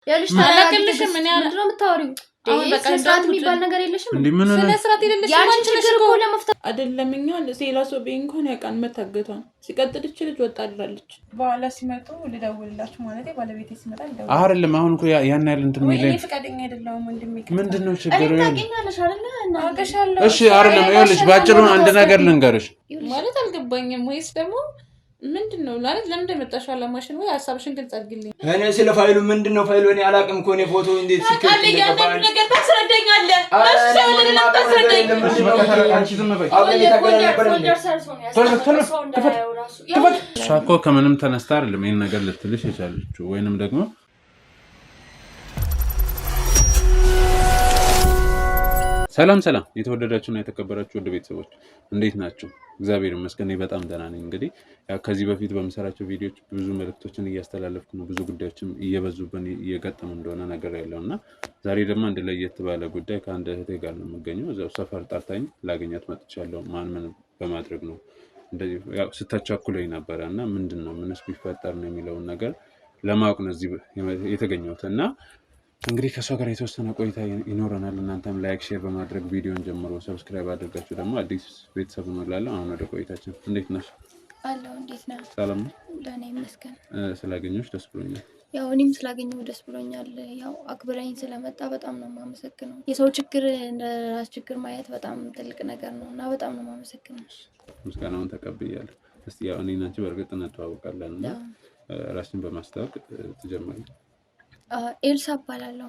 ያልሽ ታላቅልሽ ምን ያለው ምታወሪው በቃ ስራት የሚባል ነገር የለሽም ስለ ስራት የሌለሽ ማንቺ ነገር እኮ ለመፍታት አይደለምኛ ለሴላሶ ቤንኮን ያቃን መታገቷን ሲቀጥል እቺ ልጅ ወጣላለች በኋላ ሲመጡ ልደውልላችሁ ማለት ባለቤቴ ሲመጣ ልደውል አይደለም አሁን እኮ ያን ያህል እንትን የሚለኝ ፍቃደኛ አይደለም ምንድነው ችግሩ ታውቂኛለሽ አይደለ አውቀሻለሁ እሺ አይደለም ይኸውልሽ ባጭሩ አንድ ነገር ልንገርሽ ማለት አልገባኝም ወይስ ደግሞ ምንድነው ማለት ለምን እንደመጣሽው አላማሽን ወይ ሐሳብሽን ግልጽ አድርግልኝ እኔ ስለ ፋይሉ ምንድነው ፋይሉ እኔ አላቅም እኮ እኔ ፎቶ እንዴት ሲከፈል ታውቃለህ ያንን ነገር ታስረዳኛለህ እሺ ወለለ ታስረዳኝ አንቺ ዝም በይ ሻኮ ከምንም ተነስታ አይደለም ይሄን ነገር ልትልሽ የቻለችው ወይንም ደግሞ ሰላም የተወደዳችሁና የተከበራችሁ ወደ ቤተሰቦች እንዴት ናችሁ? እግዚአብሔር ይመስገን በጣም ደህና ነኝ። እንግዲህ ከዚህ በፊት በመሰራቸው ቪዲዮዎች ብዙ መልእክቶችን እያስተላለፍኩ ነው። ብዙ ጉዳዮችም እየበዙብን እየገጠሙ እንደሆነ ነገር ያለውና ዛሬ ደግሞ አንድ ለየት ባለ ጉዳይ ከአንድ እህቴ ጋር ነው የምገኘው። እዛው ሰፈር ጠርታኝ ላገኛት መጥቻለሁ። ምን በማድረግ ነው እንደዚህ ያው ስታቻኩለኝ ነበርና ምንድነው ምንስ ቢፈጠር ነው የሚለውን ነገር ለማወቅ ነው እዚህ የተገኘሁትና እንግዲህ ከሷ ጋር የተወሰነ ቆይታ ይኖረናል። እናንተም ላይክ ሼር በማድረግ ቪዲዮን ጀምሮ ሰብስክራይብ አድርጋችሁ ደግሞ አዲስ ቤተሰብ እንላለን። አሁን ወደ ቆይታችን እንዴት ነሽ? አለው እንዴት ነህ? ሰላም ነው ለኔ መስከን ስላገኘሁሽ ደስ ብሎኛል። ያው እኔም ስላገኘሁ ደስ ብሎኛል። ያው አክብረኝ ስለመጣ በጣም ነው የማመሰግነው። የሰው ችግር እንደ ራስ ችግር ማየት በጣም ትልቅ ነገር ነውና በጣም ነው የማመሰግነው። ምስጋናውን ተቀብያለሁ። እስቲ ያው እኔና አንቺ በርግጥ እንተዋወቃለንና ራስን በማስተዋወቅ ትጀምሪ። ኤልሳ እባላለሁ።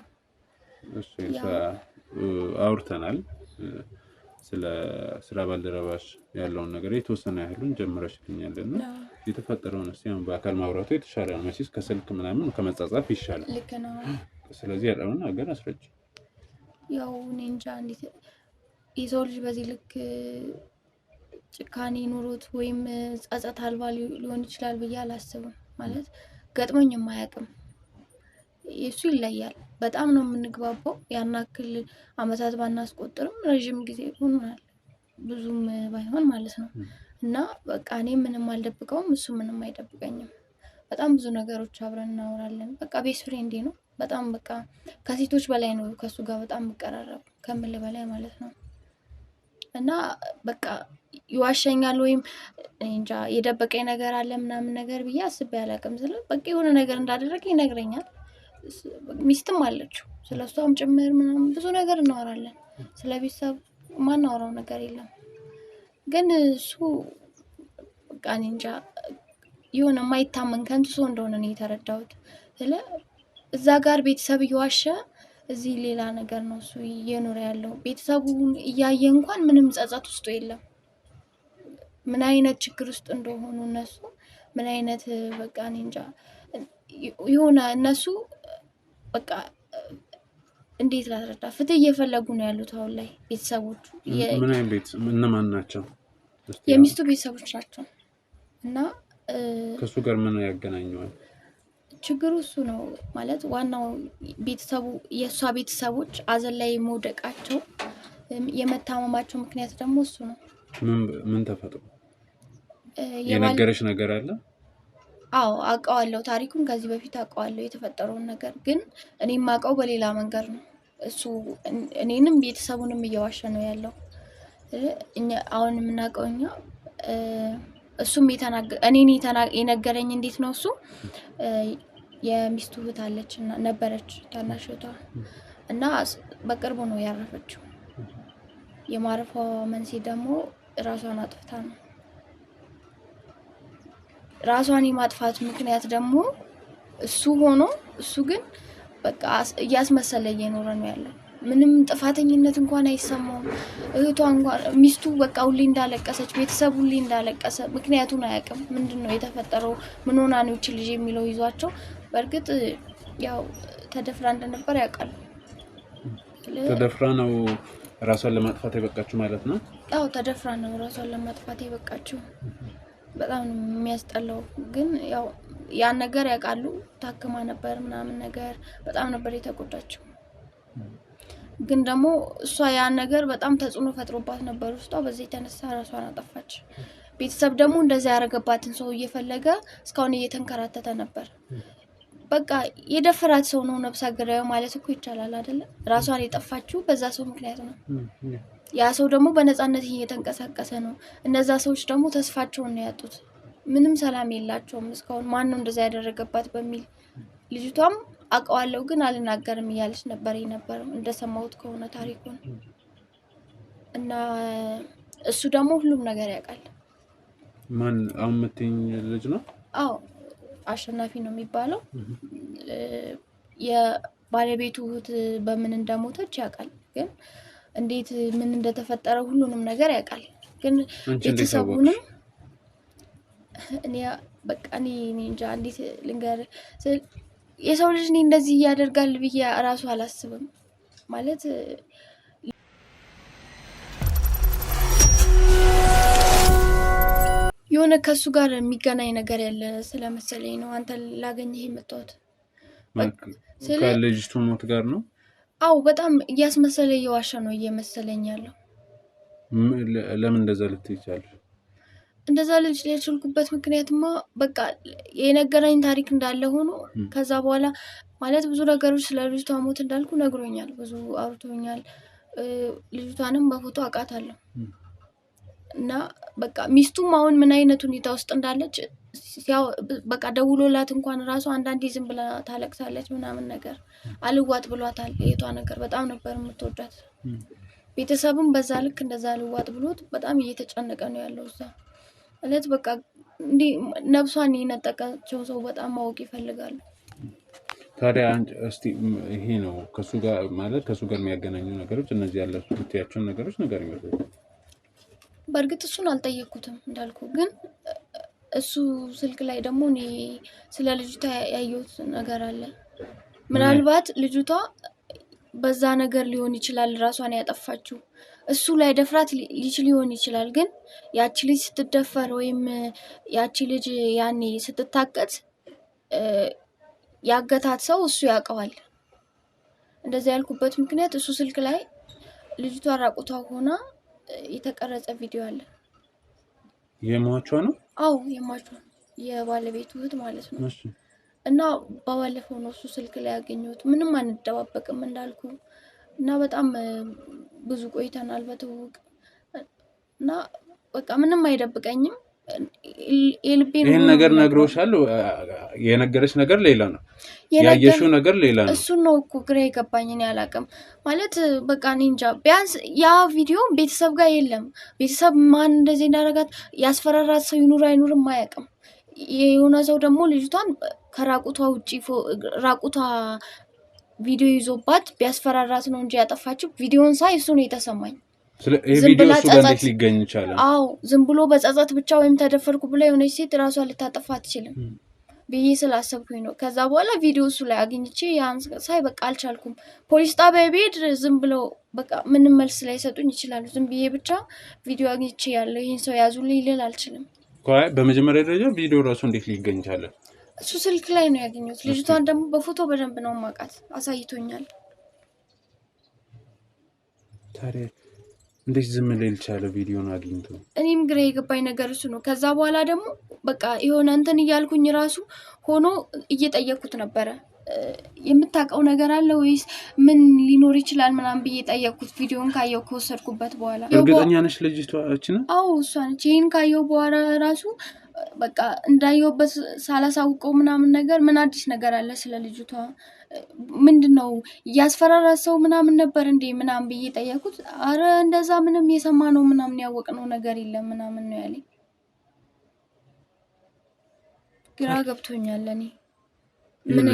እሺ ኤልሳ አውርተናል። ስለ ስራ ባልደረባሽ ያለውን ነገር የተወሰነ ያህሉን ጀምረሽልኛልና የተፈጠረውን እስቲ አሁን በአካል ማውራቱ የተሻለ ነው መቼስ ከስልክ ምናምን ከመጻጻፍ ይሻላል። ልክ ነው። ስለዚህ ያለውን ነገር አስረጅ። ያው እኔ እንጃ እንዴት የሰው ልጅ በዚህ ልክ ጭካኔ ኑሮት ወይም ጸጸት አልባ ሊሆን ይችላል ብዬ አላስብም። ማለት ገጥሞኝም አያውቅም። እሱ ይለያል። በጣም ነው የምንግባባው። ያናክል አመታት ባናስቆጥርም ረጅም ጊዜ ሆኗል ብዙም ባይሆን ማለት ነው። እና በቃ እኔ ምንም አልደብቀውም እሱ ምንም አይደብቀኝም። በጣም ብዙ ነገሮች አብረን እናወራለን። በቃ ቤስት ፍሬንዴ ነው። በጣም በቃ ከሴቶች በላይ ነው ከሱ ጋር በጣም መቀራረብ ከምል በላይ ማለት ነው። እና በቃ ይዋሸኛል ወይም እንጃ የደበቀኝ ነገር አለ ምናምን ነገር ብዬ አስቤ አላውቅም። በቃ የሆነ ነገር እንዳደረገ ይነግረኛል። ሚስትም አለችው ስለሷም ጭምር ምናምን ብዙ ነገር እናወራለን። ስለቤተሰብ ማናወራው ነገር የለም። ግን እሱ በቃ እንጃ የሆነ የማይታመን ከንቱ ሰው እንደሆነ ነው የተረዳሁት። እዛ ጋር ቤተሰብ እየዋሸ እዚህ ሌላ ነገር ነው እሱ እየኖረ ያለው። ቤተሰቡን እያየ እንኳን ምንም ጸጸት ውስጡ የለም። ምን አይነት ችግር ውስጥ እንደሆኑ እነሱ ምን አይነት በቃ እንጃ የሆነ እነሱ በቃ እንዴት ላስረዳ ፍትህ እየፈለጉ ነው ያሉት አሁን ላይ ቤተሰቦቹ። ምን አይነት ቤት እነማን ናቸው? የሚስቱ ቤተሰቦች ናቸው። እና ከሱ ጋር ምን ያገናኘዋል? ችግሩ እሱ ነው ማለት ዋናው ቤተሰቡ የሷ ቤተሰቦች አዘን ላይ መውደቃቸው የመታመማቸው ምክንያት ደግሞ እሱ ነው። ምን ተፈጥሮ የነገረሽ ነገር አለ? አዎ አውቀዋለሁ። ታሪኩን ከዚህ በፊት አውቀዋለሁ የተፈጠረውን ነገር። ግን እኔም አውቀው በሌላ መንገድ ነው። እሱ እኔንም ቤተሰቡንም እየዋሸ ነው ያለው። አሁን የምናውቀው እኛ እሱም እኔን የነገረኝ እንዴት ነው እሱ የሚስቱ እህት አለች እና ነበረች ታናሽ እህቷ እና በቅርቡ ነው ያረፈችው። የማረፏ መንስኤ ደግሞ ራሷን አጥፍታ ነው። ራሷን የማጥፋት ምክንያት ደግሞ እሱ ሆኖ እሱ ግን በቃ እያስመሰለ እየኖረ ነው ያለው። ምንም ጥፋተኝነት እንኳን አይሰማውም። እህቷ እንኳን ሚስቱ በቃ ሁሌ እንዳለቀሰች ቤተሰብ ሁሌ እንዳለቀሰ ምክንያቱን አያውቅም። ምንድነው የተፈጠረው ምን ሆና ነው እቺ ልጅ የሚለው ይዟቸው በርግጥ ያው ተደፍራ እንደነበር ያውቃል። ተደፍራ ነው ራሷን ለማጥፋት የበቃችው ማለት ነው? አዎ ተደፍራ ነው ራሷን ለማጥፋት የበቃችው። በጣም የሚያስጠላው ግን ያው ያን ነገር ያውቃሉ። ታክማ ነበር ምናምን ነገር በጣም ነበር የተጎዳችው። ግን ደግሞ እሷ ያን ነገር በጣም ተጽዕኖ ፈጥሮባት ነበር ውስጧ። በዚህ የተነሳ ራሷን አጠፋች። ቤተሰብ ደግሞ እንደዛ ያረጋባትን ሰው እየፈለገ እስካሁን እየተንከራተተ ነበር። በቃ የደፈራት ሰው ነው ነብሰ ገዳዩ ማለት እኮ ይቻላል አይደለ? ራሷን የጠፋችው በዛ ሰው ምክንያት ነው። ያ ሰው ደግሞ በነፃነት እየተንቀሳቀሰ ነው። እነዛ ሰዎች ደግሞ ተስፋቸውን ነው ያጡት። ምንም ሰላም የላቸውም እስካሁን ማን ነው እንደዛ ያደረገባት በሚል ልጅቷም አውቀዋለሁ ግን አልናገርም እያለች ነበር የነበረው እንደሰማሁት ከሆነ ታሪኩን እና እሱ ደግሞ ሁሉም ነገር ያውቃል። ማን አሁን የምትይኝ ልጅ ነው? አዎ አሸናፊ ነው የሚባለው። የባለቤቱ እህት በምን እንደሞተች ያውቃል፣ ግን እንዴት ምን እንደተፈጠረ ሁሉንም ነገር ያውቃል። ግን ቤተሰቡንም እኔ በቃ እኔ እንጃ እንዴት ልንገር፣ የሰው ልጅ እኔ እንደዚህ ያደርጋል ብዬ እራሱ አላስብም ማለት የሆነ ከሱ ጋር የሚገናኝ ነገር ያለ ስለመሰለኝ ነው አንተ ላገኘህ የመጣሁት። ከልጅቱ ሞት ጋር ነው? አዎ በጣም እያስመሰለ እየዋሸ ነው እየመሰለኝ ያለው። ለምን እንደዛ ልትይ ይቻላል? እንደዛ ልጅ ሊያችልኩበት ምክንያትማ በቃ የነገረኝ ታሪክ እንዳለ ሆኖ ከዛ በኋላ ማለት ብዙ ነገሮች ስለ ልጅቷ ሞት እንዳልኩ ነግሮኛል፣ ብዙ አውርቶኛል። ልጅቷንም በፎቶ አውቃታለሁ እና በቃ ሚስቱም አሁን ምን አይነት ሁኔታ ውስጥ እንዳለች በቃ ደውሎላት እንኳን ራሱ አንዳንዴ ዝም ብላ ታለቅሳለች ምናምን ነገር አልዋጥ ብሏታል። የቷ ነገር በጣም ነበር የምትወዳት። ቤተሰብም በዛ ልክ እንደዛ አልዋጥ ብሎት በጣም እየተጨነቀ ነው ያለው እዛ ማለት በቃ እንዴ ነፍሷን የነጠቀችው ሰው በጣም ማወቅ ይፈልጋሉ። ታዲያ እስቲ ይሄ ነው ከሱ ጋር ማለት ከሱ ጋር የሚያገናኙ ነገሮች እነዚህ ያለሱ ትያቸው ነገሮች ነገር ይመስላል። በእርግጥ እሱን አልጠየቅኩትም እንዳልኩ፣ ግን እሱ ስልክ ላይ ደግሞ እኔ ስለ ልጅቷ ያየሁት ነገር አለ። ምናልባት ልጅቷ በዛ ነገር ሊሆን ይችላል ራሷን ያጠፋችው። እሱ ላይ ደፍራት ሊችል ሊሆን ይችላል፣ ግን ያቺ ልጅ ስትደፈር ወይም ያቺ ልጅ ያኔ ስትታቀት ያገታት ሰው እሱ ያውቀዋል። እንደዛ ያልኩበት ምክንያት እሱ ስልክ ላይ ልጅቷ ራቁቷ ሆና የተቀረጸ ቪዲዮ አለ። የሟቿ ነው? አዎ የሟቿ የባለቤቱ እህት ማለት ነው። እና ባለፈው ነው እሱ ስልክ ላይ ያገኘሁት። ምንም አንደባበቅም እንዳልኩ እና በጣም ብዙ ቆይተናል በትውውቅ እና በቃ ምንም አይደብቀኝም። የልቤን ይሄን ነገር ነግሮሻል? የነገረች ነገር ሌላ ነው፣ ያየሽው ነገር ሌላ ነው። እሱ ነው እኮ ግራ የገባኝ። እኔ አላውቅም ማለት በቃ እኔ እንጃ። ቢያንስ ያ ቪዲዮ ቤተሰብ ጋር የለም። ቤተሰብ ማን እንደዚህ እንዳደረጋት ያስፈራራት ሰው ይኑር አይኑርም አያውቅም። የሆነ ሰው ደግሞ ልጅቷን ከራቁቷ ውጪ ራቁቷ ቪዲዮ ይዞባት ቢያስፈራራት ነው እንጂ ያጠፋችው። ቪዲዮን ሳይ እሱ ነው የተሰማኝ። ዝም ብላ ጸጸት ሊገኝ ይችላል። አዎ ዝም ብሎ በጸጸት ብቻ ወይም ተደፈርኩ ብላ የሆነች ሴት ራሷን ልታጠፋ አትችልም ብዬ ስላሰብኩኝ ነው። ከዛ በኋላ ቪዲዮ እሱ ላይ አግኝቼ ያን ሳይ በቃ አልቻልኩም። ፖሊስ ጣቢያ ብሄድ ዝም ብለው በቃ ምንም መልስ ላይ ሰጡኝ ይችላሉ። ዝም ብዬ ብቻ ቪዲዮ አግኝቼ ያለው ይሄን ሰው ያዙልኝ ልል አልችልም። በመጀመሪያ ደረጃ ቪዲዮ ራሱ እንዴት ሊገኝ ይችላል? እሱ ስልክ ላይ ነው ያገኘሁት። ልጅቷን ደግሞ በፎቶ በደንብ ነው ማውቃት፣ አሳይቶኛል። ታዲያ እንዴት ዝም ሊል ቻለ ቪዲዮን አግኝቶ? እኔም ግራ የገባኝ ነገር እሱ ነው። ከዛ በኋላ ደግሞ በቃ የሆነ እንትን እያልኩኝ ራሱ ሆኖ እየጠየቅኩት ነበረ። የምታውቀው ነገር አለ ወይስ ምን ሊኖር ይችላል ምናምን ብዬ ጠየቅኩት። ቪዲዮን ካየው ከወሰድኩበት በኋላ እርግጠኛ ነሽ ልጅቷ እቺ ነው? አዎ እሷ ነች። ይሄን ካየው በኋላ ራሱ በቃ እንዳየውበት ሳላሳውቀው ምናምን ነገር ምን አዲስ ነገር አለ ስለ ልጅቷ ምንድነው ያስፈራራት ሰው ምናምን ነበር እንዴ ምናምን ብዬ ጠየቅኩት። አረ እንደዛ ምንም የሰማነው ምናምን ያወቅነው ነገር የለም ምናምን ነው ያለኝ። ግራ ገብቶኛል። እኔ ምን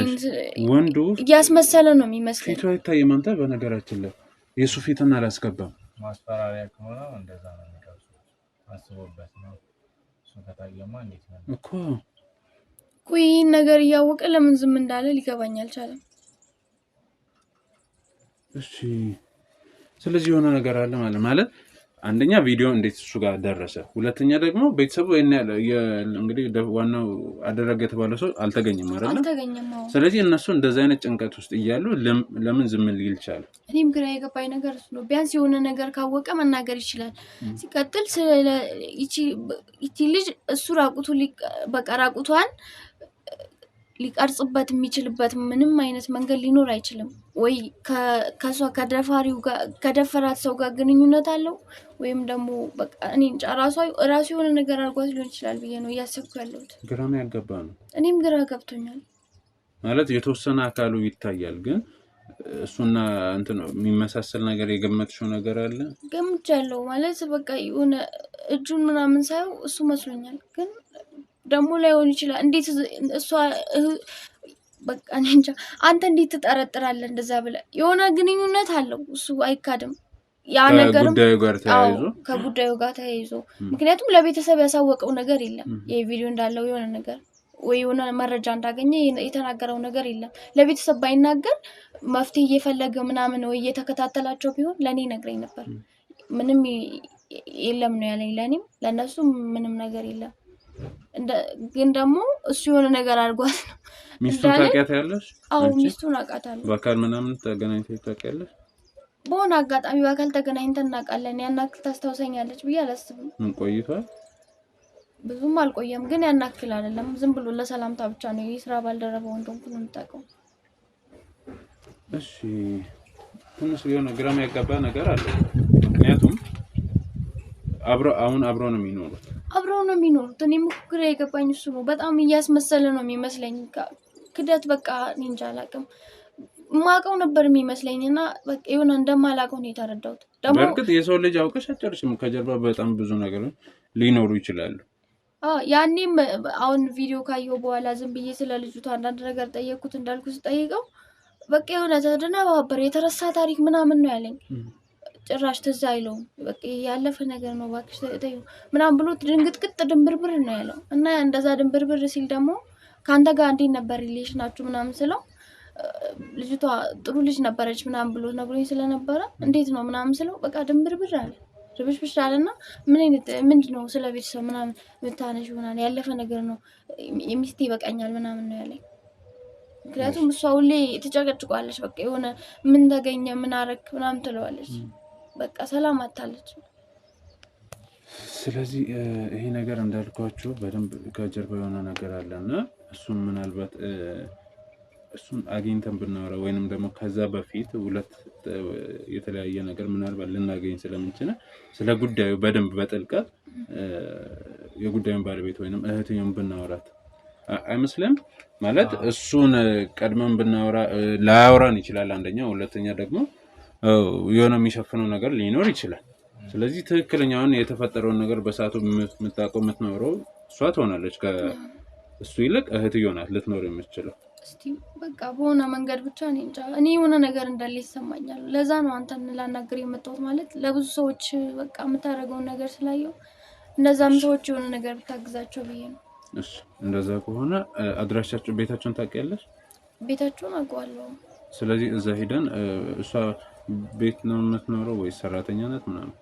ወንዱ እያስመሰለ ነው የሚመስለው። ፊቱ አይታይም። አንተ በነገራችን ላይ የሱ ፊትን አላስገባም። ማስፈራሪያ ከሆነ እንደዛ ነው የሚቀርጹት። አስቦበት ነው እሱ ከታየማ እንዴት ነው እኮ ይህን ነገር እያወቀ ለምን ዝም እንዳለ ሊገባኝ አልቻለም። እሺ ስለዚህ የሆነ ነገር አለ ማለት አንደኛ ቪዲዮ እንዴት እሱ ጋር ደረሰ፣ ሁለተኛ ደግሞ ቤተሰቡ እንግዲህ ዋናው አደረገ የተባለው ሰው አልተገኘም አይደል? አልተገኘም። ስለዚህ እነሱ እንደዛ አይነት ጭንቀት ውስጥ እያሉ ለምን ዝም ሊል ቻለ? እኔም ግራ የገባኝ ነገር እሱ ነው። ቢያንስ የሆነ ነገር ካወቀ መናገር ይችላል። ሲቀጥል ይቺ ልጅ እሱ ራቁቷን ሊቀርጽበት የሚችልበት ምንም አይነት መንገድ ሊኖር አይችልም። ወይ ከሷ ከደፋሪው ጋር ከደፈራት ሰው ጋር ግንኙነት አለው ወይም ደግሞ በቃ እኔ እንጃ ራሱ የሆነ ነገር አድርጓት ሊሆን ይችላል ብዬ ነው እያሰብኩ ያለሁት። ግራም ያጋባ ነው። እኔም ግራ ገብቶኛል። ማለት የተወሰነ አካሉ ይታያል ግን እሱና እንትን የሚመሳሰል ነገር የገመትሽው ነገር አለ? ገምቻለሁ ማለት በቃ የሆነ እጁን ምናምን ሳየው እሱ መስሎኛል ግን ደግሞ ላይሆን ይችላል። እንዴት እሷ በቃ እኔ እንጃ። አንተ እንዴት ትጠረጥራለህ እንደዛ ብለህ? የሆነ ግንኙነት አለው እሱ አይካድም። ያ ነገር ከጉዳዩ ጋር ተያይዞ ምክንያቱም ለቤተሰብ ያሳወቀው ነገር የለም። ይሄ ቪዲዮ እንዳለው የሆነ ነገር ወይ የሆነ መረጃ እንዳገኘ የተናገረው ነገር የለም። ለቤተሰብ ባይናገር መፍትሄ እየፈለገ ምናምን ወይ እየተከታተላቸው ቢሆን ለኔ ነግረኝ ነበር። ምንም የለም ነው ያለኝ። ለኔም ለነሱም ምንም ነገር የለም። ግን ደግሞ እሱ የሆነ ነገር አድርጓት ነው። ሚስቱን ታውቂያታለሽ? አዎ ሚስቱን አውቃታለሁ። በአካል ምናምን ተገናኝተሽ ታውቂያለሽ? በሆነ አጋጣሚ በአካል ተገናኝተን እናውቃለን። ያን ያክል ታስታውሰኛለች ብዬ አላስብም። ምን ቆይቷል? ብዙም አልቆየም ግን ያን ያክል አይደለም። ዝም ብሎ ለሰላምታ ብቻ ነው። የስራ ባልደረባው እንደሆንኩ ነው የምታውቀው። እሺ ትንሽ የሆነ ግራም ያጋባ ነገር አለ። ምክንያቱም አብረው ነው የሚኖሩት። እኔም ግራ የገባኝ እሱ ነው። በጣም እያስመሰለ ነው የሚመስለኝ። ክደት በቃ እንጃ አላውቅም። ማውቀው ነበር የሚመስለኝና በቃ የሆነ እንደማላውቀው ነው የተረዳሁት። ደግሞ በእርግጥ የሰው ልጅ አውቀሽ አጨርሽም። ከጀርባ በጣም ብዙ ነገሮች ሊኖሩ ይችላሉ። ያኔም አሁን ቪዲዮ ካየው በኋላ ዝም ብዬ ስለ ልጅቷ አንዳንድ ነገር ጠየቅኩት። እንዳልኩ ስጠይቀው በቃ የሆነ ተደናባበር የተረሳ ታሪክ ምናምን ነው ያለኝ። ጭራሽ ትዝ አይለውም። በቃ ያለፈ ነገር ነው እባክሽ ተይው ምናምን ብሎ ድንግጥቅጥ ድንብርብር ነው ያለው። እና እንደዛ ድንብርብር ሲል ደግሞ ካንተ ጋር እንዴት ነበር ሪሌሽናችሁ ምናምን ስለው ልጅቷ ጥሩ ልጅ ነበረች ምናምን ብሎ ነግሮኝ ስለነበረ እንዴት ነው ምናምን ስለው በቃ ድንብርብር አለ። ርብሽብሽ አለና ምንድነው ስለ ቤተሰብ ምናምን ምታነሽ ምናምን ያለፈ ነገር ነው የሚስቴ ይበቃኛል ምናምን ነው ያለኝ። ምክንያቱም እሷ ሁሌ ትጨቀጭቋለች። በቃ የሆነ ምን ተገኘ ምን አረክ ምናምን ትለዋለች። በቃ ሰላም አታለች። ስለዚህ ይሄ ነገር እንዳልኳችሁ በደንብ ከጀርባ የሆነ ነገር አለና እሱን ምናልባት እሱን አግኝተን ብናወራ ወይንም ደግሞ ከዛ በፊት ሁለት የተለያየ ነገር ምናልባት ልናገኝ ስለምንችል ስለ ጉዳዩ በደንብ በጥልቀት የጉዳዩን ባለቤት ወይንም እህትየውን ብናወራት አይመስልም? ማለት እሱን ቀድመን ብናወራ ላያወራን ይችላል አንደኛ፣ ሁለተኛ ደግሞ የሆነ የሚሸፍነው ነገር ሊኖር ይችላል። ስለዚህ ትክክለኛውን የተፈጠረውን ነገር በሰዓቱ የምታውቀው የምትኖረው እሷ ትሆናለች። ከእሱ ይልቅ እህትየው ናት ልትኖር የምትችለው። እስቲ በቃ በሆነ መንገድ ብቻ እኔ የሆነ ነገር እንዳለ ይሰማኛል። ለዛ ነው አንተን ላናግር የመጣሁት። ማለት ለብዙ ሰዎች በቃ የምታደርገውን ነገር ስላየው እነዛም ሰዎች የሆነ ነገር ብታግዛቸው ብዬ ነው። እሺ እንደዛ ከሆነ አድራሻቸው ቤታቸውን ታውቂያለሽ? ቤታቸውን አውቀዋለሁ። ስለዚህ እዛ ሄደን እሷ ቤት ነው የምትኖረው ወይስ ሰራተኛ ናት ምናምን?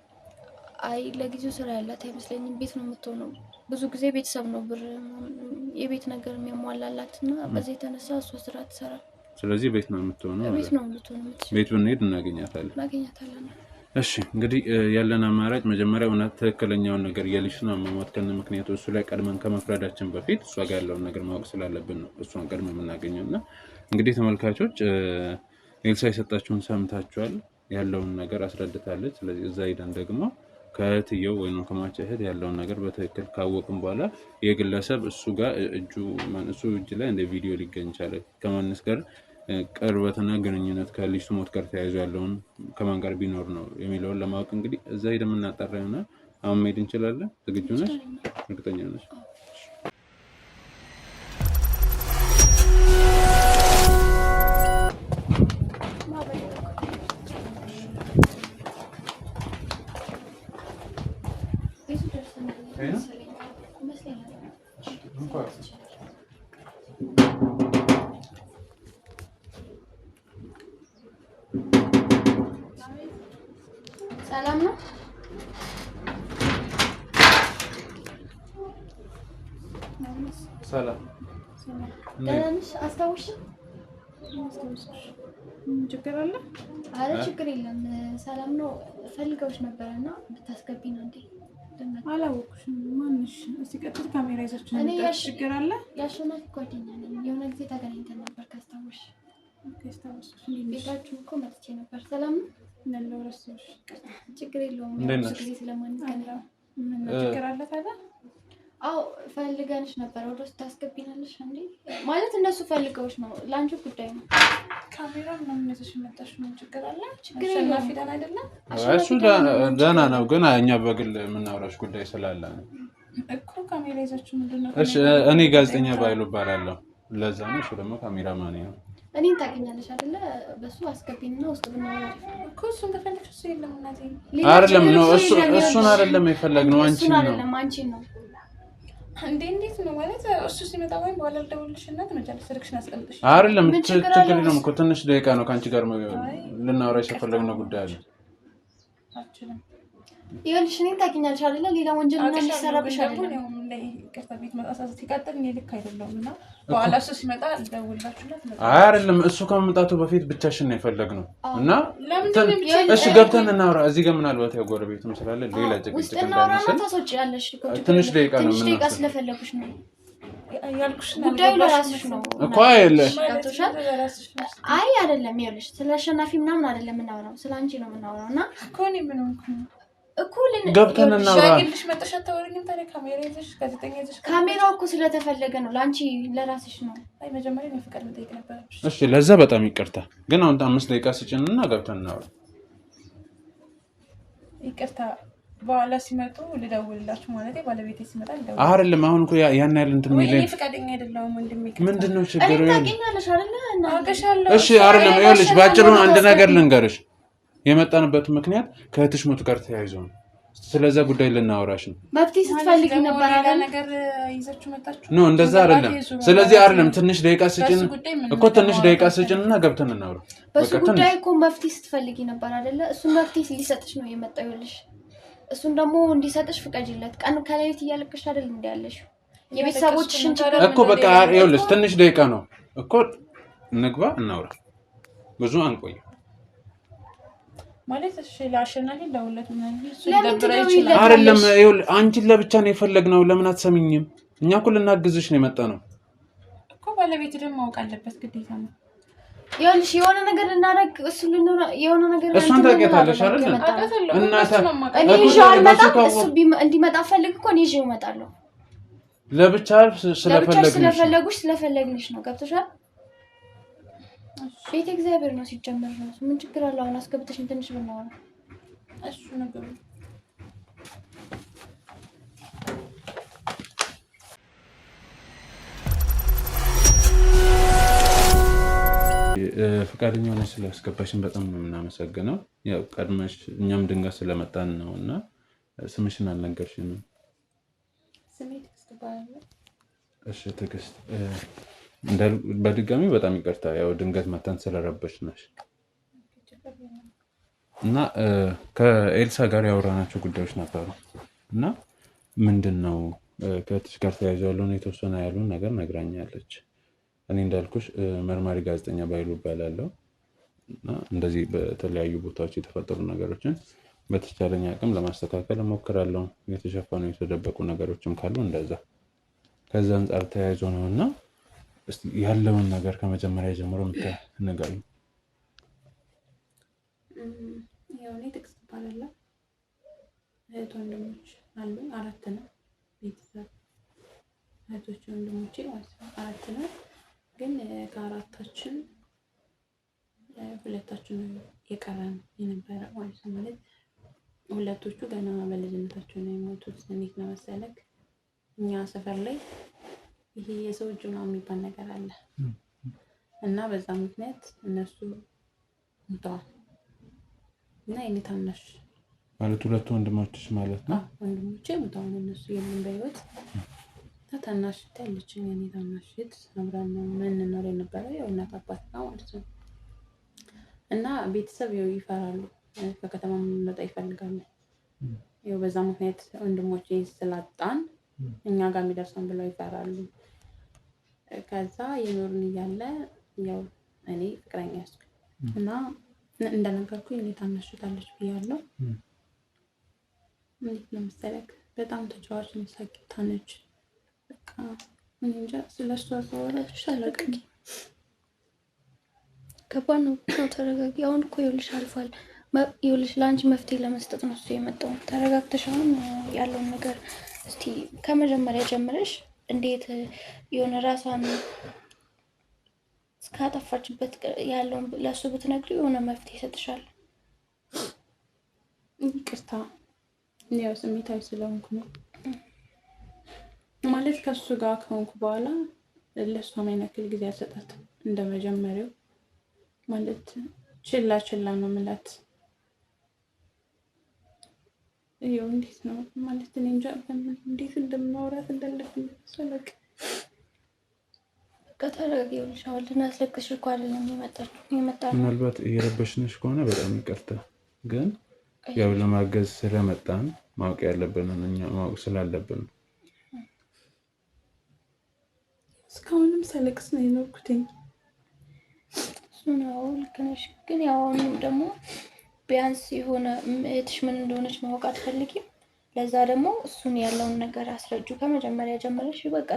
አይ ለጊዜው ስራ ያላት አይመስለኝም። ቤት ነው የምትሆነው። ብዙ ጊዜ ቤተሰብ ነው ብር የቤት ነገር የሚያሟላላትና በዚህ የተነሳ እሷ ስራ ትሰራል። ስለዚህ ቤት ነው የምትሆነው። ቤት ነው የምትሆነው። ቤት ብንሄድ እናገኛታለን። እሺ እንግዲህ ያለን አማራጭ መጀመሪያ እውነት ትክክለኛውን ነገር የልጅን አሟሟት ከነ ምክንያቱ እሱ ላይ ቀድመን ከመፍረዳችን በፊት እሷ ጋር ያለውን ነገር ማወቅ ስላለብን ነው እሷን ቀድመን የምናገኘውና እንግዲህ ተመልካቾች ኤልሳ የሰጣችሁን ሰምታችኋል። ያለውን ነገር አስረድታለች። ስለዚህ እዛ ሄደን ደግሞ ከእህትየው ወይም ከማች እህት ያለውን ነገር በትክክል ካወቅን በኋላ የግለሰብ እሱ ጋር እሱ እጅ ላይ እንደ ቪዲዮ ሊገኝ ይችላል። ከማንስ ጋር ቅርበትና ግንኙነት ከልጅቱ ሞት ጋር ተያይዞ ያለውን ከማን ጋር ቢኖር ነው የሚለውን ለማወቅ እንግዲህ እዛ ሄደን የምናጣራ ይሆናል። አሁን መሄድ እንችላለን። ዝግጁ ነሽ? እርግጠኛ ነሽ? ሰላም ነው? ሰላም ደህና አስታውሽ? ችግር አለ? አረ ችግር የለም። ሰላም ነው። ፈልገውሽ ነበርና ብታስገቢኝ እንዴ? አላወኩሽም። ማንሽ? ሲቀጥል ካሜራ ይዘሽ ነው ችግር አለ? ያሸናፊ ጓደኛ ነኝ። የሆነ ጊዜ ተገናኝተን ነበር ካስታወሽ። ቤታችሁ እኮ መጥቼ ነበር። ሰላም ነው? ረሳሽ? ችግር የለውም። ብዙ ጊዜ ስለማንገናኝ ችግር አለ ታዲያ? አዎ ፈልገንሽ ነበር። ወደ ውስጥ ታስገቢናለሽ እንዴ? ማለት እነሱ ፈልገውሽ ነው፣ ለአንቺ ጉዳይ ነው። ካሜራ ምናምን ይዘሽ መጣሽ፣ ምን ችግር አለ? አሸናፊ ደህና አይደለም? እሱ ደህና ነው፣ ግን እኛ በግል የምናወራሽ ጉዳይ ስላለ ነው እኮ። ካሜራ ይዛችሁ ምንድን ነው? እሺ እኔ ጋዜጠኛ ባይሉ እባላለሁ፣ ለዛ ነው። እሱ ደግሞ ካሜራማን ነው። እኔን ታገኛለሽ አይደለ? በሱ አስገቢንና ውስጥ ብናወራ እኮ። እሱን ከፈለግሽ እሱ የለም እናቴ። አይደለም ነው እሱን አይደለም የፈለግነው፣ አንቺን ነው። እንዴት ነው ማለት? እሱ ሲመጣ ወይም በኋላ ልደውልልሽና ትመጫለሽ። ስልክሽን አስቀምጥሽ። አይደለም ችግር የለውም እኮ ትንሽ ደቂቃ ነው ከአንቺ ጋር ልናወራሽ የፈለግነው ጉዳይ አለ። አችልም ይኸውልሽ እኔን ታውቂኛለሽ አይደለ? ሌላ ወንጀል ምናምን ሊሰራብሽ አይደለም። ይቅርታ ቤት መጣሳት ሲቀጥል እኔ ልክ አይደለሁም እና በኋላ እሱ ሲመጣ ልደውልላችሁና ትመጣለሽ። አይደለም እሱ ከመምጣቱ በፊት ብቻሽን ነው የፈለግነው እና እሺ ገብተን እናውራ። እዚህ ጋር ምናልባት ያው ጎረቤትም ስላለ ሌላ ጭቅጭቅ እንዳይመስል ትንሽ ደቂቃ ነው የምናወራው። ስለፈለኩሽ ነው ያልኩሽ። ጉዳዩ ለራስሽ ነው እኮ አይደለም። አይ አይደለም። ይኸውልሽ ስለ አሸናፊ ምናምን አይደለም የምናወራው፣ ስለ አንቺ ነው የምናወራው። እና እኮ እኔ ምን ሆንኩ እኮ ገብተን እናውራ። ግልሽ መጥተሽ አታወሪኝም ታዲያ? ካሜራ ይዘሽ ጋዜጠኛ ይዘሽ ካሜራው እኮ ስለተፈለገ ነው፣ ለአንቺ ለራስሽ ነው። አይ መጀመሪያ ነው ፍቃድ መጠየቅ ነበር። እሺ ለዛ በጣም ይቅርታ፣ ግን አሁን 5 ደቂቃ ስጭንና ገብተን እናውራ። ይቅርታ በኋላ ሲመጡ ልደውልላችሁ ማለት ባለቤቴ ሲመጣ ልደውል። አይደለም አሁን እኮ ያን ያህል እንትን የሚለኝ እኔ ፍቃደኛ አይደለሁም ወንድሜ። ምንድነው ችግሩ? ታውቂኛለሽ አይደለ? እሺ አይደለም ይኸውልሽ፣ ባጭሩ አንድ ነገር ልንገርሽ። የመጣንበት ምክንያት ከእህትሽ ሞት ጋር ተያይዞ ነው። ስለዛ ጉዳይ ልናወራሽ ነው። መፍትሄ ስትፈልጊ ነበር አይደል? ነገር ይዛችሁ መጣችሁ ነው እንደዛ አይደለም። ስለዚህ አይደለም ትንሽ ደቂቃ ስጭን እኮ ትንሽ ደቂቃ ስጭንና ገብተን እናውራ። በሱ ጉዳይ እኮ መፍትሄ ስትፈልጊ ነበር አይደለ? እሱን መፍትሄ ሊሰጥሽ ነው የመጣው። ይኸውልሽ እሱን ደግሞ እንዲሰጥሽ ፍቀጂለት። ቀን ከሌሊት እያለቅሽ አይደል እንደ ያለሽ የቤተሰቦችሽን ችግር እኮ በቃ ይኸውልሽ ትንሽ ደቂቃ ነው እኮ እንግባ፣ እናውራ። ብዙ አንቆይ ማለት እሺ። ለአሸናፊ ደውለት ምን አይደለም። ይኸውልሽ አንቺን ለብቻ ነው የፈለግነው። ለምን አትሰሚኝም? እኛ እኮ ልናግዝሽ ነው የመጣነው እኮ። ባለቤት ደግሞ ማወቅ አለበት ግዴታ ነው። ይኸውልሽ የሆነ ነገር እናደርግ እሱ ልንሆን የሆነ ነገር እሷን ታውቂያታለሽ አይደል? እኔ ይዤው አልመጣም። እሱ እንዲመጣ ፈልግ እኮ እኔ ይዤው እመጣለሁ። ለብቻ ስለፈለጉሽ ስለፈለግንሽ ነው። ገብቶሻል? ቤተ እግዚአብሔር ነው ሲጀመር ነው። ምን ችግር አለው? አሁን አስገብተሽን ትንሽ ብናወራ እሱ ነገር ፈቃደኛ ሆነሽ ስላስገባሽን በጣም ነው የምናመሰግነው። ያው ቀድመሽ እኛም ድንገት ስለመጣን ነው እና ስምሽን አልነገርሽንም። ስሜ ትዕግስት ይባላል። እሺ ትዕግስት፣ በድጋሚ በጣም ይቅርታ፣ ያው ድንገት መተን ስለረበሽናሽ እና ከኤልሳ ጋር ያወራናቸው ጉዳዮች ነበሩ እና ምንድነው ከእህትሽ ጋር ተያይዞ ያለውን የተወሰነ ያሉን ነገር ነግራኛለች። እኔ እንዳልኩሽ መርማሪ ጋዜጠኛ ባይሉ እባላለሁ እና እንደዚህ በተለያዩ ቦታዎች የተፈጠሩ ነገሮችን በተቻለኝ አቅም ለማስተካከል እሞክራለሁ። የተሸፈኑ የተደበቁ ነገሮችም ካሉ እንደዛ ከዛ አንጻር ተያይዞ ነው እና እስቲ ያለውን ነገር ከመጀመሪያ ጀምሮ ንገሪኝ። ያው እኔ ትዕግስት እባላለሁ። እህት ወንድሞች አሉኝ፣ 4 ነው ቤተሰብ። እህቶች ወንድሞቼ ማለት ነው 4 ነው። ግን ከአራታችን 2ታችን የቀረን የነበረ ማለት ነው። ማለት 2ቶቹ ገና በልጅነታቸው ነው የሞቱት። እንዴት ነው መሰለክ፣ እኛ ሰፈር ላይ ይሄ የሰው እጅ ምናምን የሚባል ነገር አለ እና በዛ ምክንያት እነሱ ሞተዋል። እና የኔ ታናሽ ማለት 2 ወንድሞችሽ ማለት ነው? ወንድሞቼ ሞተዋል። እነሱ የሉም በህይወት። ታናሽ ያለችኝ የኔ ታናሽ እህት አብረን ነው የምንኖር የነበረው፣ ያው እናት አባት ጋር ማለት ነው። እና ቤተሰብ ያው ይፈራሉ፣ ከከተማ መጣ ይፈልጋሉ። ያው በዛ ምክንያት ወንድሞቼ ስላጣን እኛ ጋር የሚደርሰን ብለው ይፈራሉ። ከዛ የኖርን እያለ ያው እኔ ፍቅረኛ ያዝኩ እና እንደነገርኩኝ እኔ ታናሽ እህት አለች ብያለሁ። እንዴት ነው መሰለክ በጣም ተጫዋች ነች፣ ሳቂታ ነች። በቃ እኔ እንጃ ስለሷ ሳወራሽ አላውቅም። ከባድ ነው። ተረጋጊ። አሁን እኮ ይኸውልሽ አልፏል። ይኸውልሽ ለአንቺ መፍትሄ ለመስጠት ነው እሱ የመጣው። ተረጋግተሽ አሁን ያለውን ነገር እስቲ ከመጀመሪያ ጀምረሽ እንዴት የሆነ ራሷን እስካጠፋችበት ያለውን ለእሱ ብትነግሪው የሆነ መፍትሄ ይሰጥሻል። ይቅርታ ያው ስሜታዊ ስለሆንኩ ነው ማለት ከሱ ጋር ከሆንኩ በኋላ ለእሷ ምን ያክል ጊዜ አልሰጣትም እንደመጀመሪያው ማለት ችላ ነው የምላት። ይኸው እንዴት ነው ማለት እኔ እንጃ እንዴት እንደማወራት እንዳለብኝ ሰለቅ ከተረጋጊ። ይኸውልሽ አሁን ልናስለቅስሽ እኮ አይደለም የመጣነው። ምናልባት የረበሽንሽ ከሆነ በጣም ይቅርታ፣ ግን ያው ለማገዝ ስለመጣን ማወቅ ያለብንን እኛ ማወቅ ስላለብን ነው። እስካሁንም ሰለቅስ ነው የኖርኩትኝ። ነው ልክ ነሽ፣ ግን ያው አሁንም ደግሞ ቢያንስ የሆነ እህትሽ ምን እንደሆነች ማወቅ አትፈልጊም? ለዛ ደግሞ እሱን ያለውን ነገር አስረጁ ከመጀመሪያ ጀምረሽ። በቃ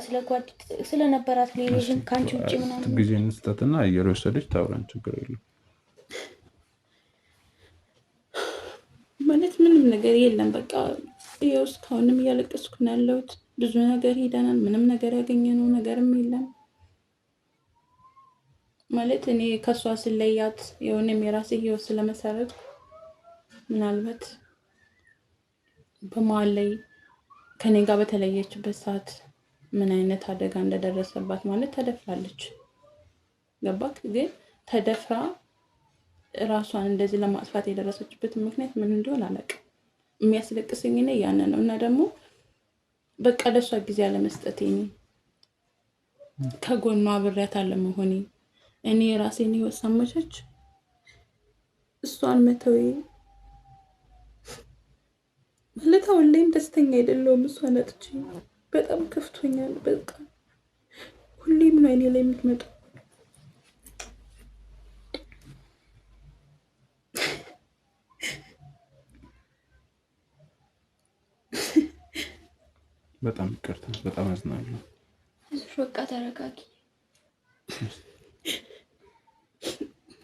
ስለነበራት ሌሎችን ከአንቺ ውጭ ምናምን ጊዜ እንስጠትና አየር ወሰደች ታውራን፣ ችግር የለም ማለት ምንም ነገር የለም። በቃ ይኸው እስካሁንም እያለቀስኩ ነው ያለሁት። ብዙ ነገር ሄደናል፣ ምንም ነገር ያገኘነው ነገርም የለም። ማለት እኔ ከሷ ስለያት የሆነም የራሴ ህይወት ስለመሰረት ምናልባት በመሀል ላይ ከኔ ጋር በተለየችበት ሰዓት ምን አይነት አደጋ እንደደረሰባት ማለት ተደፍራለች። ገባክ? ግን ተደፍራ ራሷን እንደዚህ ለማጥፋት የደረሰችበት ምክንያት ምን እንደሆነ አላውቅም። የሚያስለቅሰኝ እኔ ያን ነው። እና ደግሞ በቃ ለሷ ጊዜ አለመስጠቴ፣ ከጎኗ አብሬያት አለመሆኔ፣ እኔ ራሴን ህይወት ሳመቻች እሷን መተው ማለት አሁን ላይም ደስተኛ አይደለሁም። እሷን አጥቼ በጣም ከፍቶኛል። በቃ ሁሌም ነው እኔ ላይ የምትመጣው። በጣም ይቅርታ፣ በጣም አዝናለሁ። በቃ ተረጋጊ።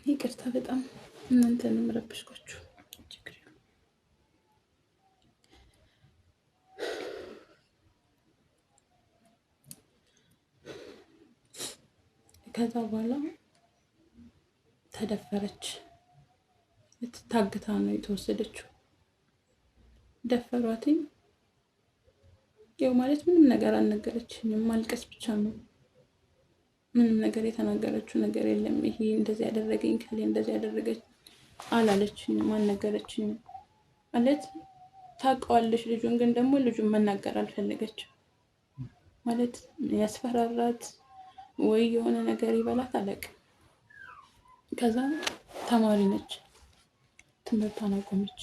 ይቅርታ በጣም እናንተንም ረብሽኳችሁ። ከዛ በኋላ ተደፈረች። ታግታ ነው የተወሰደችው። ደፈሯትኝ። ያው ማለት ምንም ነገር አልነገረችኝም፣ ማልቀስ ብቻ ነው። ምንም ነገር የተናገረችው ነገር የለም። ይሄ እንደዚህ ያደረገኝ ከሌ እንደዚህ ያደረገች አላለችኝም፣ አልነገረችኝም። ማለት ታውቀዋለች ልጁን፣ ግን ደግሞ ልጁን መናገር አልፈለገችም። ማለት ያስፈራራት ወይ የሆነ ነገር ይበላት አላውቅም። ከዛ ተማሪ ነች፣ ትምህርቷን አቆመች።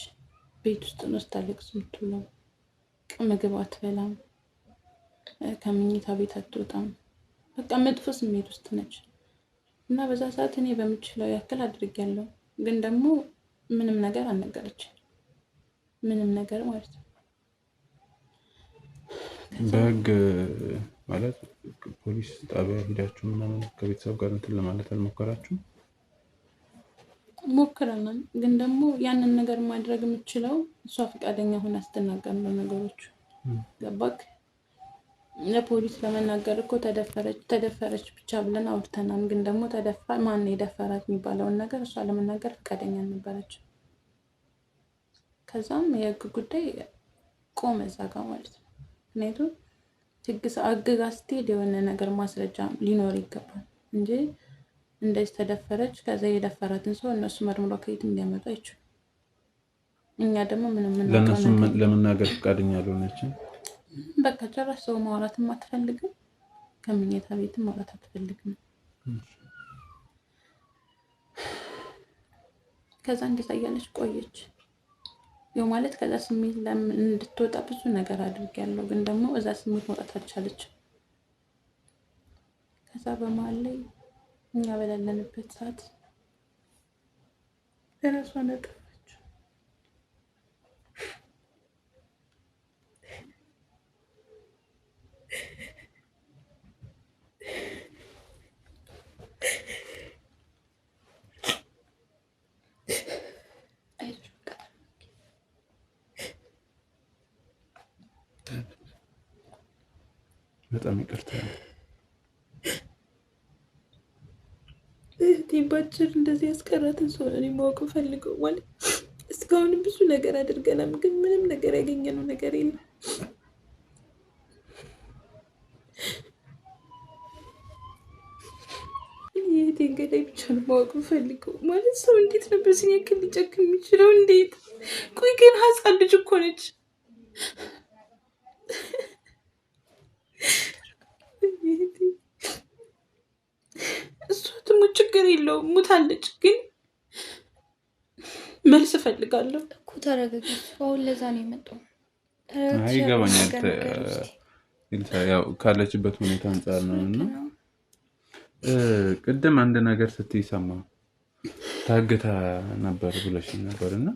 ቤት ውስጥ ነው ስታለቅስ የምትውለው። ምግብ አትበላም፣ ከመኝታ ቤት አትወጣም። በቃ መጥፎ ስሜት ውስጥ ነች። እና በዛ ሰዓት እኔ በምችለው ያክል አድርጌያለሁ፣ ግን ደግሞ ምንም ነገር አልነገረችም። ምንም ነገር ማለት ነው። በህግ ማለት ፖሊስ ጣቢያ ሄዳችሁ ምናምን ከቤተሰብ ጋር እንትን ለማለት አልሞከራችሁም? ሞክረናል፣ ግን ደግሞ ያንን ነገር ማድረግ የምችለው እሷ ፈቃደኛ ሆና ስትናገር ነው ነገሮች። ገባክ? ለፖሊስ ለመናገር እኮ ተደፈረች ብቻ ብለን አውርተናል፣ ግን ደግሞ ማን የደፈራት የሚባለውን ነገር እሷ ለመናገር ፈቃደኛ ነበረች። ከዛም የህግ ጉዳይ ቆመ እዛ ጋር ማለት ነው። ምክንያቱም ህግ አግጋ ስትሄድ የሆነ ነገር ማስረጃ ሊኖር ይገባል እንጂ እንደዚህ ተደፈረች ከዛ የደፈራትን ሰው እነሱ መርምሮ ከየትም ሊያመጡ አይችሉም። እኛ ደግሞ ምንም ለእነሱ ለመናገር ፈቃደኛ አልሆነችም። በቃ ጭራሽ ሰው ማውራትም አትፈልግም፣ ከመኝታ ቤትም ማውራት አትፈልግም። ከዛ እንደዛ እያለች ቆየች። ያው ማለት ከዛ ስሜት እንድትወጣ ብዙ ነገር አድርጌያለሁ፣ ግን ደግሞ እዛ ስሜት መውጣት አልቻለችም። ከዛ በመሀል ላይ እኛ በሌለንበት ሰዓት እራሷን አጠፋች። በጣም ይቅርታ። እህቴን ባጭር እንደዚህ ያስቀራትን ሰው እኔ ማወቅ ፈልገው ማለት እስካሁን ብዙ ነገር አድርገናል፣ ግን ምንም ነገር ያገኘነው ነገር የለም። የእህቴን ገዳይ ብቻ ነው ማወቅ ፈልገው ማለት ሰው እንዴት ነው በዚህ ያክል ሊጨክን የሚችለው? እንዴት? ቆይ ግን ህፃን ልጅ እኮ ነች። እሷ ትሙት ችግር የለውም ሙታለች፣ ግን መልስ እፈልጋለሁ እኮ። ተረጋጊ። አሁን ለዛ ነው የመጣው። ይገባኛል። ያው ካለችበት ሁኔታ አንጻር ነው እና ቅድም አንድ ነገር ስትይ ሰማሁ። ታግታ ነበር ብለሽኝ ነበር እና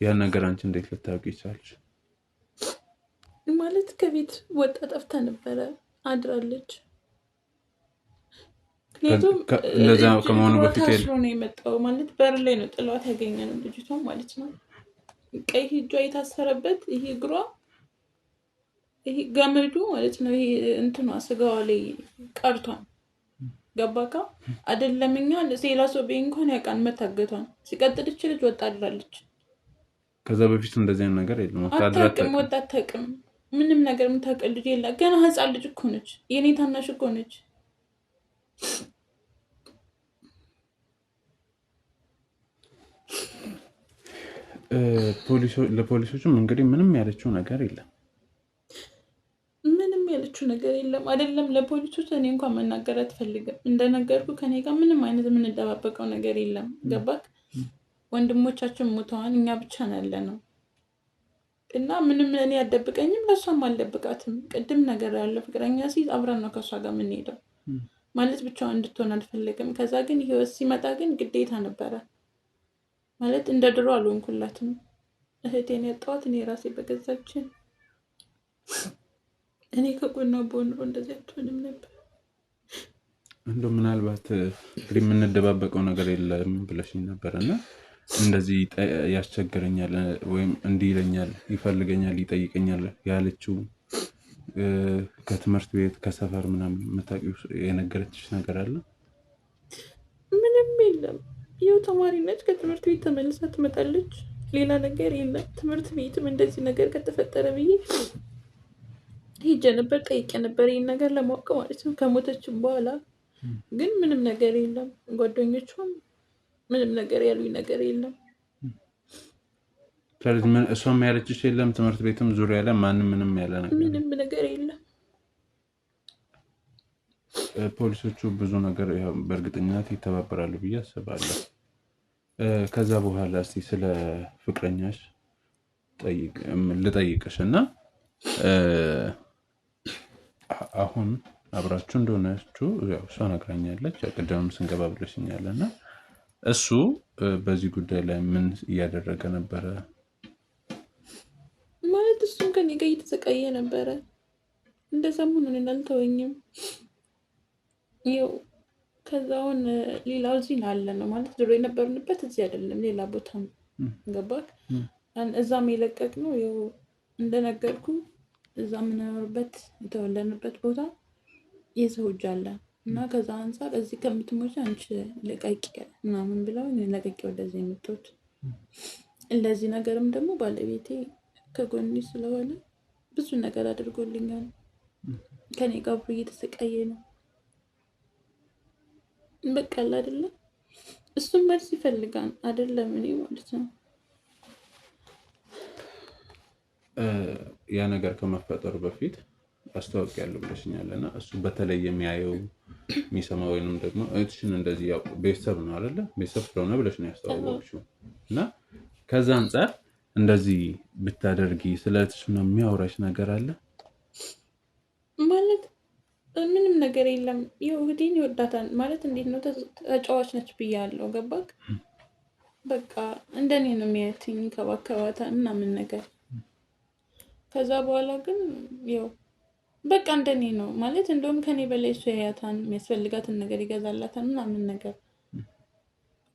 ያን ነገር አንቺ እንዴት ልታውቂ ይቻልሽ? ማለት ከቤት ወጣ ጠፍታ ነበረ፣ አድራለች። ምክንያቱም እንደዛ ከመሆኑ በፊት ታስሮ ነው የመጣው። ማለት በር ላይ ነው ጥሏት ያገኘነው ልጅቷ ማለት ነው። ቀይ እጇ የታሰረበት ይሄ እግሯ፣ ይሄ ገመዱ ማለት ነው። ይሄ እንትኗ ስጋዋ ላይ ቀርቷል። ገባካ አይደለም? እኛ ሌላ ሰው ቤት እንኳን ያውቃል መታገቷን። ሲቀጥልች ልጅ ወጣ አድራለች። ከዛ በፊት እንደዚህ አይነት ነገር የለም። አታውቅም፣ ወጣ አታውቅም። ምንም ነገር የምታውቀው ልጅ የለ። ገና ህፃን ልጅ እኮ ነች። የኔ ታናሽ እኮ ነች። ለፖሊሶችም እንግዲህ ምንም ያለችው ነገር የለም። ምንም ያለችው ነገር የለም። አይደለም ለፖሊሶች እኔ እንኳን መናገር አትፈልግም። እንደነገርኩ ከኔ ጋር ምንም አይነት የምንደባበቀው ነገር የለም። ገባክ? ወንድሞቻችን ሞተዋን፣ እኛ ብቻ ነው ያለ ነው እና ምንም እኔ አልደብቀኝም፣ ለእሷም አልደብቃትም። ቅድም ነገር ያለ ፍቅረኛ ሲይዝ አብረን ነው ከእሷ ጋር የምንሄደው። ማለት ብቻዋን እንድትሆን አልፈለግም። ከዛ ግን ህይወት ሲመጣ ግን ግዴታ ነበረ። ማለት እንደ ድሮ አልሆንኩላትም። እህቴን ያጣኋት እኔ ራሴ በገዛችን። እኔ ከጎኗ በሆን ኖሮ እንደዚህ አትሆንም ነበር። እንደው ምናልባት የምንደባበቀው ነገር የለም ብለሽኝ ነበር እና እንደዚህ ያስቸግረኛል ወይም እንዲህ ይለኛል፣ ይፈልገኛል፣ ይጠይቀኛል ያለችው ከትምህርት ቤት ከሰፈር ምናምን የምታውቂው የነገረችሽ ነገር አለ? ምንም የለም። ይኸው ተማሪ ነች። ከትምህርት ቤት ተመልሳ ትመጣለች። ሌላ ነገር የለም። ትምህርት ቤትም እንደዚህ ነገር ከተፈጠረ ብዬ ሄጄ ነበር፣ ጠይቄ ነበር ይህን ነገር ለማወቅ ማለት ነው። ከሞተችም በኋላ ግን ምንም ነገር የለም። ጓደኞቿም ምንም ነገር ያሉኝ ነገር የለም። ስለዚህ እሷም ያለችሽ የለም? ትምህርት ቤትም ዙሪያ ላይ ማንም ምንም ያለ ነገር ምንም ነገር የለም። ፖሊሶቹ ብዙ ነገር በእርግጠኝነት ይተባበራሉ ብዬ አስባለሁ። ከዛ በኋላ እስቲ ስለ ፍቅረኛሽ ልጠይቅሽ እና አሁን አብራችሁ እንደሆናችሁ እሷ ነግራኛለች፣ ቅድምም ስንገባ ብለሽኛል እና እሱ በዚህ ጉዳይ ላይ ምን እያደረገ ነበረ? ማለት እሱም ከኔ ጋር እየተሰቃየ ነበረ። እንደዛ መሆኑን አልተወኝም። ይኸው ከዛ አሁን ሌላው እዚህ አለ ነው ማለት ድሮ የነበርንበት እዚህ አይደለም፣ ሌላ ቦታ ነው። ገባክ? እዛም የለቀቅ ነው። ይኸው እንደነገርኩ እዛ የምንኖርበት የተወለድንበት ቦታ የሰው እጅ አለ እና ከዛ አንፃር እዚህ ከምትሞች አንቺ ልቀቂ ምናምን ብለው ለቀቂ ወደዚህ የመጡት። ለዚህ ነገርም ደግሞ ባለቤቴ ከጎኔ ስለሆነ ብዙ ነገር አድርጎልኛል። ከኔ ጋር አብሮ እየተሰቃየ ነው። በቃ አይደለም እሱም መልስ ይፈልጋል አይደለም እኔ ማለት ነው። ያ ነገር ከመፈጠሩ በፊት አስተዋውቂያለሁ ብለሽኛል እና እሱ በተለይ የሚያየው የሚሰማ ወይንም ደግሞ እህትሽን እንደዚህ ያው ቤተሰብ ነው አይደለ? ቤተሰብ ስለሆነ ብለሽ ነው ያስተዋወቅሽው እና ከዛ አንጻር እንደዚህ ብታደርጊ ስለ እህትሽ ነው የሚያወራሽ ነገር አለ ማለት? ምንም ነገር የለም። ይኸው እህቴን ይወዳታል ማለት እንዴት ነው ተጫዋች ነች ብያለሁ። ገባክ? በቃ እንደኔ ነው የሚያየትኝ፣ ይንከባከባታል ምናምን ነገር። ከዛ በኋላ ግን ያው በቃ እንደኔ ነው ማለት እንደውም ከኔ በላይ እሱ ያያታን፣ የሚያስፈልጋትን ነገር ይገዛላታል ምናምን ነገር።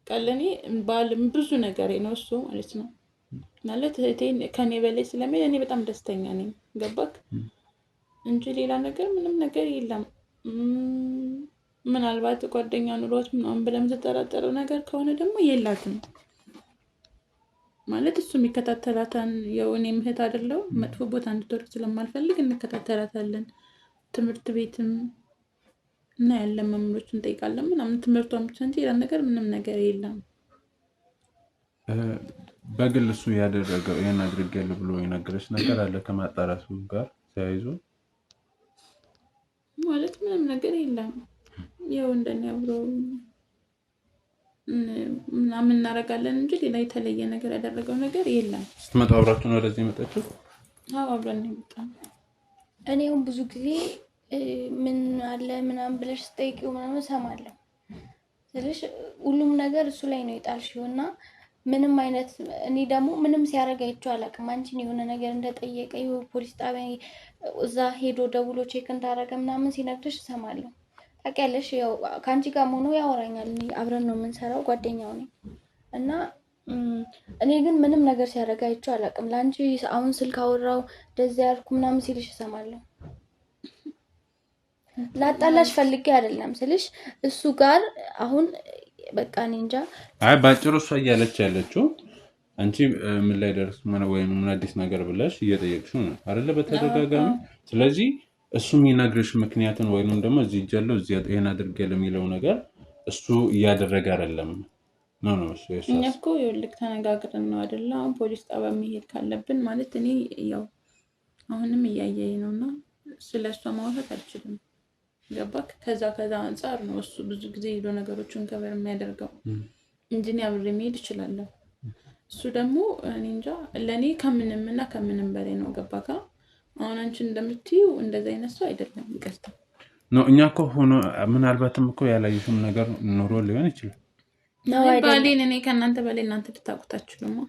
ለእኔ ባልም ብዙ ነገር ነው እሱ ማለት ነው። ማለት እህቴን ከኔ በላይ ስለሚል እኔ በጣም ደስተኛ ነኝ። ገባክ? እንጂ ሌላ ነገር ምንም ነገር የለም። ምናልባት ጓደኛ ኑሮት ምናምን ብለም ተጠራጠረው ነገር ከሆነ ደግሞ የላትም ማለት እሱ የሚከታተላታን የውኔ ምህት አይደለው መጥፎ ቦታ እንድትወርቅ ስለማልፈልግ እንከታተላታለን። ትምህርት ቤትም እና ያለን መምህሮች እንጠይቃለን ምናምን ትምህርቷን ብቻ እንጂ ሌላ ነገር ምንም ነገር የለም። በግል እሱ ያደረገው ይሄን አድርጌያለሁ ብሎ የነገረች ነገር አለ ከማጣራቱ ጋር ተያይዞ? ማለት ምንም ነገር የለም። ያው እንደኔ አብሮ ምናምን እናደርጋለን እንጂ ሌላ የተለየ ነገር ያደረገው ነገር የለም። ስትመጣ አብራችሁ ነው ወደዚህ የመጣችው? አዎ አብረን ነው የመጣነው። እኔም ብዙ ጊዜ ምን አለ ምናምን ብለሽ ስጠይቂው ምናምን እሰማለሁ ስልሽ ሁሉም ነገር እሱ ላይ ነው የጣልሽው እና ምንም አይነት እኔ ደግሞ ምንም ሲያደርግ አይቼው አላውቅም። አንቺን የሆነ ነገር እንደጠየቀ ፖሊስ ጣቢያ እዛ ሄዶ ደውሎ ቼክ እንዳደረገ ምናምን ሲነግርሽ እሰማለሁ። ታውቂያለሽ ያው ከአንቺ ጋር ሆኖ ያወራኛል። እኔ አብረን ነው የምንሰራው፣ ጓደኛው ነኝ እና እኔ ግን ምንም ነገር ሲያደርግ አይቼው አላውቅም። ለአንቺ አሁን ስልክ አወራው እንደዚያ ያልኩ ምናምን ሲልሽ እሰማለሁ። ላጣላሽ ፈልጌ አይደለም ስልሽ እሱ ጋር አሁን በቃ እኔ እንጃ። አይ ባጭሩ እሷ እያለች ያለችው አንቺ ምን ላይ ደርስ ወይም ምን አዲስ ነገር ብለሽ እየጠየቅሽው ነው አይደለ በተደጋጋሚ። ስለዚህ እሱ የሚነግርሽ ምክንያትን ወይንም ደግሞ እዚህ እጃለሁ እዚህ ይሄን አድርጌያለሁ የሚለው ነገር እሱ እያደረገ አይደለም ነው እሱ እኛ እኮ ይኸውልህ ተነጋግረን ነው አይደለ? አሁን ፖሊስ ጣቢያ መሄድ ካለብን ማለት እኔ ያው አሁንም እያየኝ ነውና ስለሷ ማውራት አልችልም። ገባክ? ከዛ አንፃር ነው እሱ ብዙ ጊዜ ሄዶ ነገሮችን ከበር የሚያደርገው እንጂ እኔ አብሬ መሄድ እችላለሁ። እሱ ደግሞ እኔ እንጃ ለኔ ከምንም በላይ ነው። ገባካ? አሁን አንቺ እንደምትይው እንደዛ አይነት ሰው አይደለም። ይቅርታ ነው እኛ እኮ ሆኖ ምናልባትም እኮ ያላየሽም ነገር ኑሮ ሊሆን ይችላል። ባሌን እኔ ከእናንተ በላይ እናንተ ልታውቁታችሁ ነው።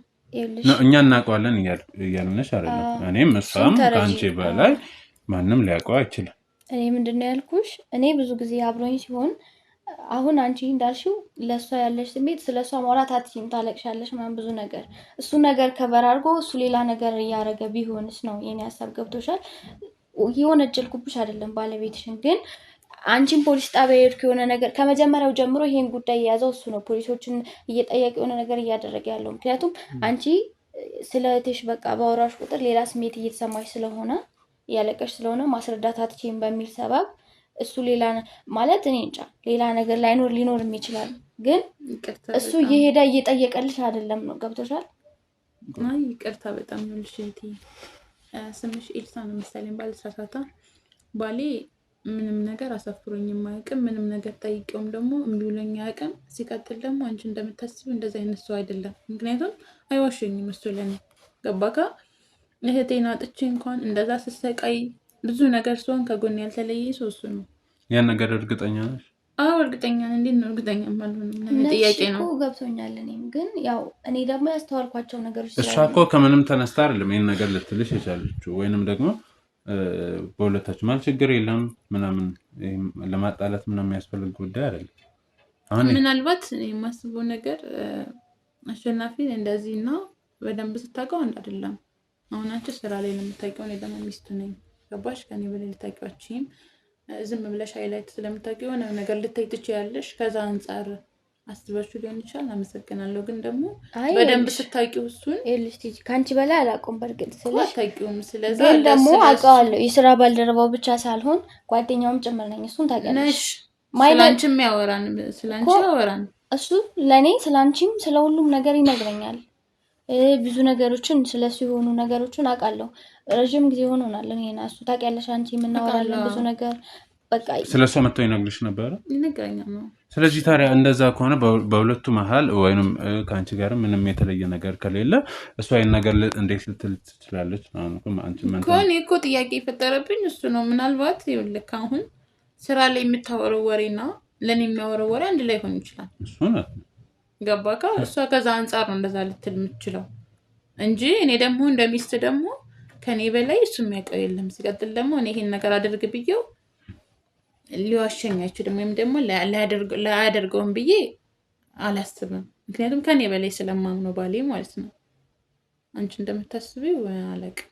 እኛ እናውቀዋለን እያልነሽ አይደለም። እኔም እሷም ከአንቺ በላይ ማንም ሊያውቀው አይችልም። እኔ ምንድነው ያልኩሽ፣ እኔ ብዙ ጊዜ አብሮኝ ሲሆን አሁን አንቺ እንዳልሽው ለሷ ያለሽ ስሜት ስለሷ ማውራት አትችይም፣ ታለቅሻለሽ ምናምን ብዙ ነገር እሱ ነገር ከበር አድርጎ እሱ ሌላ ነገር እያደረገ ቢሆንስ ነው የኔ ሀሳብ። ገብቶሻል? የሆነ እጀልኩብሽ አይደለም ባለቤትሽን፣ ግን አንቺን ፖሊስ ጣቢያ ሄድኩ የሆነ ነገር ከመጀመሪያው ጀምሮ ይሄን ጉዳይ የያዘው እሱ ነው። ፖሊሶችን እየጠየቀ የሆነ ነገር እያደረገ ያለው ምክንያቱም አንቺ ስለ እህትሽ በቃ ባወራሽ ቁጥር ሌላ ስሜት እየተሰማሽ ስለሆነ እያለቀሽ ስለሆነ ማስረዳት አትችይም በሚል ሰበብ እሱ ሌላ ማለት እኔ እንጃ ሌላ ነገር ሊኖርም ይችላል። ግን እሱ እየሄደ እየጠየቀልሽ አይደለም ነው። ገብቶሻል? አይ ይቅርታ በጣም ነው ልሽቲ ስምሽ ኤልሳ ነው መሰለኝ ባልሳሳታ። ባሌ ምንም ነገር አሳፍሮኝ የማያውቅም። ምንም ነገር ጠይቄውም ደግሞ እምቢ ብሎኝ አያውቅም። ሲቀጥል ደግሞ አንቺ እንደምታስቢው እንደዛ አይነት ሰው አይደለም። ምክንያቱም አይዋሸኝም እሱ ለኔ። ገባካ? እህቴን አጥቼ እንኳን እንደዛ ስሰቃይ ብዙ ነገር ሲሆን ከጎን ያልተለየ ሰው እሱ ነው። ያን ነገር እርግጠኛ ነሽ? አዎ እርግጠኛ ነኝ። እንዴት ነው እርግጠኛ የማልሆነው? ምን ጥያቄ ነው? እኮ ገብቶኛል። እኔም ግን ያው እኔ ደግሞ ያስተዋልኳቸው ነገሮች እሷ እኮ ከምንም ተነስታ አይደለም ይሄን ነገር ልትልሽ የቻለችው። ወይንም ደግሞ በሁለታችሁ ማለት ችግር የለም ምናምን ለማጣላት ምናምን የሚያስፈልግ ጉዳይ አይደለም። አሁን ምናልባት የማስበው ነገር አሸናፊን እንደዚህና በደንብ ስታውቀው አንድ አይደለም። አሁን አንቺ ስራ ላይ ነው የምታውቂው፣ እኔ ደግሞ ሚስቱ ነኝ። ገባሽ? ከኔ በላይ ልታውቂዋችም ዝም ብለሽ ሃይላይት ስለምታውቂው የሆነ ነገር ልታይ ትችያለሽ። ከዛ አንፃር አስበሽው ሊሆን ይችላል። አመሰግናለሁ። ግን ደግሞ በደንብ ስታውቂው እሱን ኤልስቲጂ ካንቺ በላይ አላውቅም። በርግጥ ስለሽ ታውቂውም ስለዛ ግን ደግሞ አውቀዋለሁ። የስራ ባልደረባው ብቻ ሳልሆን ጓደኛውም ጭምር ነኝ። እሱን ታውቂያለሽ። ስላንቺም ያወራን ስላንቺ ያወራን እሱ ለኔ ስላንቺም ስለሁሉም ነገር ይነግረኛል። ብዙ ነገሮችን ስለሱ የሆኑ ነገሮችን አውቃለሁ። ረጅም ጊዜ ሆኖናል እኔና እሱ ታውቂያለሽ። አንቺ የምናወራለን ብዙ ነገር በቃ ስለሷ መጥተው ይነግርሽ ነበር? ይነግረኛል ነው። ስለዚህ ታዲያ እንደዛ ከሆነ በሁለቱ መሀል ወይንም ከአንቺ ጋር ምንም የተለየ ነገር ከሌለ እሷ ይሄን ነገር እንዴት ልትል ትችላለች? ከሆነ እኮ ጥያቄ የፈጠረብኝ እሱ ነው። ምናልባት ይኸውልህ አሁን ስራ ላይ የምታወራው ወሬና ለኔ የሚያወራው ወሬ አንድ ላይ ሆን ይችላል። እሱ ነው ገባካ? እሷ ከዛ አንፃር ነው እንደዛ ልትል የምትችለው እንጂ እኔ ደግሞ እንደሚስት ደግሞ ከኔ በላይ እሱ የሚያውቀው የለም። ሲቀጥል ደግሞ እኔ ይሄን ነገር አድርግ ብዬው ሊዋሸኝ አይችልም፣ ወይም ደግሞ ላያደርገውም ብዬ አላስብም። ምክንያቱም ከኔ በላይ ስለማምነው ባሌ ማለት ነው። አንቺ እንደምታስቢው አላውቅም።